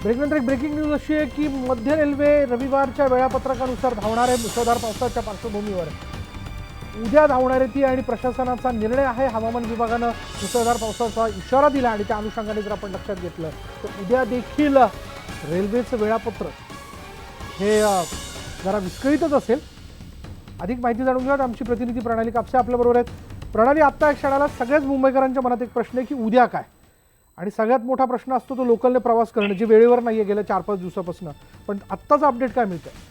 ब्रेकनंतर एक breaking news अशी आहे की मध्य रेल्वे रविवारच्या वेळापत्रकानुसार धावणाऱ्या मुसळधार पावसाच्या पार्श्वभूमीवर उद्या धावणारी ती आणि प्रशासनाचा निर्णय आहे। हवामान विभागानं मुसळधार पावसाचा इशारा दिला आणि त्या अनुषंगाने जर आपण लक्षात घेतलं तर उद्या देखील रेल्वेचं वेळापत्रक हे जरा विस्कळीतच असेल। अधिक माहिती जाणून घेऊयात आमची प्रतिनिधी प्रणाली कापसे आपल्याबरोबर आहेत। प्रणाली, आत्ता एक क्षणाला सगळ्याच मुंबईकरांच्या मनात एक प्रश्न आहे की उद्या काय, आणि सगळ्यात मोठा प्रश्न असतो तो लोकलने प्रवास करणं, जे वेळेवर नाहीये गेल्या 4-5 दिवसापासून। पण आत्ताचं अपडेट काय मिळतंय?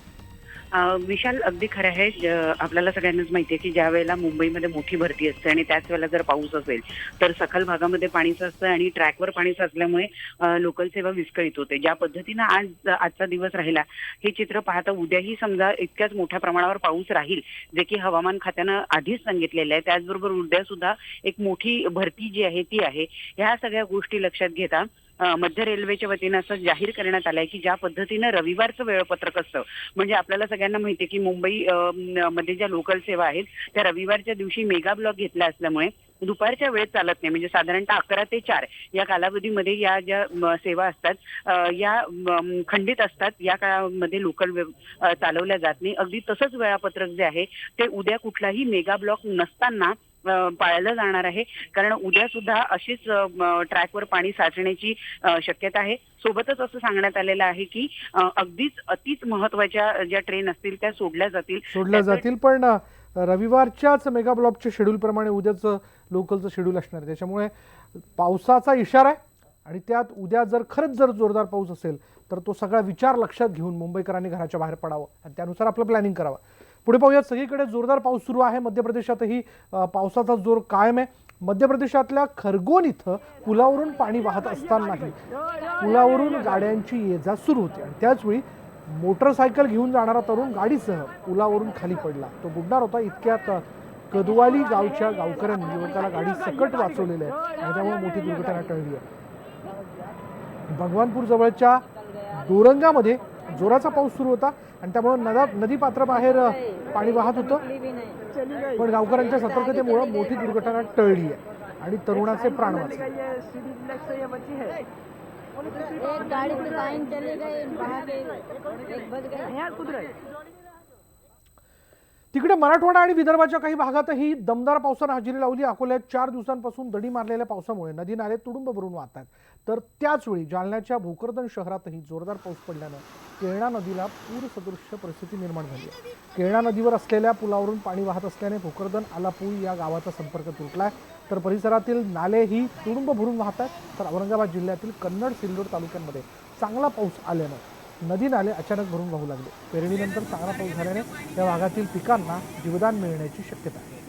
विशाल, अगदी खरं आहे। आपल्याला सगळ्यांनाच माहिती आहे की ज्या वेळेला मुंबईमध्ये मोठी भरती असते आणि त्याच वेळेला जर पाऊस असेल तर सखल भागामध्ये पाणी साचतं आणि ट्रॅकवर पाणी साचल्यामुळे लोकल सेवा विस्कळीत होते। ज्या पद्धतीनं आजचा दिवस राहिला हे चित्र पाहता उद्याही समजा इतक्याच मोठ्या प्रमाणावर पाऊस राहील, जे की हवामान खात्यानं आधीच सांगितलेलं आहे। त्याचबरोबर उद्या सुद्धा एक मोठी भरती जी आहे ती आहे। ह्या सगळ्या गोष्टी लक्षात घेता मध्य रेल्वेच्या वतीनं असं जाहीर करण्यात आलंय की ज्या पद्धतीनं रविवारचं वेळापत्रक असतं, म्हणजे आपल्याला सगळ्यांना माहिती आहे की मुंबई मध्ये ज्या लोकल सेवा आहेत त्या रविवारच्या दिवशी मेगा ब्लॉक घेतला असल्यामुळे दुपारच्या वेळेत चालत नाही। म्हणजे साधारणतः 11 ते 4 या कालावधीमध्ये या ज्या सेवा असतात या खंडित असतात। या काळामध्ये लोकल चालवल्या जात नाही। अगदी तसंच वेळापत्रक जे आहे ते उद्या कुठलाही मेगा ब्लॉक नसताना पाळलं जाणार आहे, कारण उद्या सुद्धा अशीच ट्रॅकवर पाणी साचण्याची शक्यता आहे। सोबतच असं सांगण्यात आलेलं आहे की अगदीच अतिच महत्त्वाच्या ज्या ट्रेन असतील त्या सोडल्या जातील। पण रविवारच्याच मेगा ब्लॉकच्या शेड्यूल प्रमाणे उद्याचं लोकलचं शेड्यूल असणार आहे। त्याच्यामुळे पावसाचा इशारा आहे आणि त्यात उद्या जर खरंच जर जोरदार पाऊस असेल तर तो सगळा विचार लक्षात घेऊन मुंबईकरांनी घराच्या बाहेर पडावं आणि त्यानुसार आपलं प्लॅनिंग करावं। पुढे पाहूयात, सगळीकडे जोरदार पाऊस सुरू आहे। मध्य प्रदेशातही पावसाचा जोर कायम आहे। मध्य प्रदेशातल्या खरगोन इथं पुलावरून पाणी वाहत असतानाही पुलावरून गाड्यांची ये-जा सुरू होती आणि त्याचवेळी मोटरसायकल घेऊन जाणारा तरुण गाडीसह पुलावरून खाली पडला। तो बुडणार होता। इतक्यात कदवाली गावच्या गावकऱ्यांनी युवकाला गाडी सकट वाचवलेलं आहे आणि त्यामुळे मोठी दुर्घटना टळली आहे। भगवानपूर जवळच्या दोरंगामध्ये जोराचा पाऊस सुरू होता आणि त्यामुळे नदी पात्राबाहेर पाणी वाहत होतं, पण गावकऱ्यांच्या सतर्कतेमुळे मोठी दुर्घटना टळली आहे आणि तरुणाचे प्राण वाचले। तिकडे मराठवाडा आणि विदर्भाच्या काही भागातही दमदार पावसानं हजेरी लावली। अकोल्यात 4 दिवसांपासून दडी मारलेल्या पावसामुळे नदी नाले तुडुंब भरून वाहतात, तर त्याचवेळी जालन्याच्या भोकरदन शहरातही जोरदार पाऊस पडल्यानं केळणा नदीला पूरसदृश्य परिस्थिती निर्माण झाली आहे। केळणा नदीवर असलेल्या पुलावरून पाणी वाहत असल्याने भोकरदन आलापूर या गावाचा संपर्क तुटलाय, तर परिसरातील नालेही तुडुंब भरून वाहतात। तर औरंगाबाद जिल्ह्यातील कन्नड सिल्लोड तालुक्यांमध्ये चांगला पाऊस आल्यानं नदी नाले अचानक भरून वाहू लागले। पेरणीनंतर चांगला पाऊस झाल्याने या भागातील पिकांना जीवदान मिळण्याची शक्यता आहे।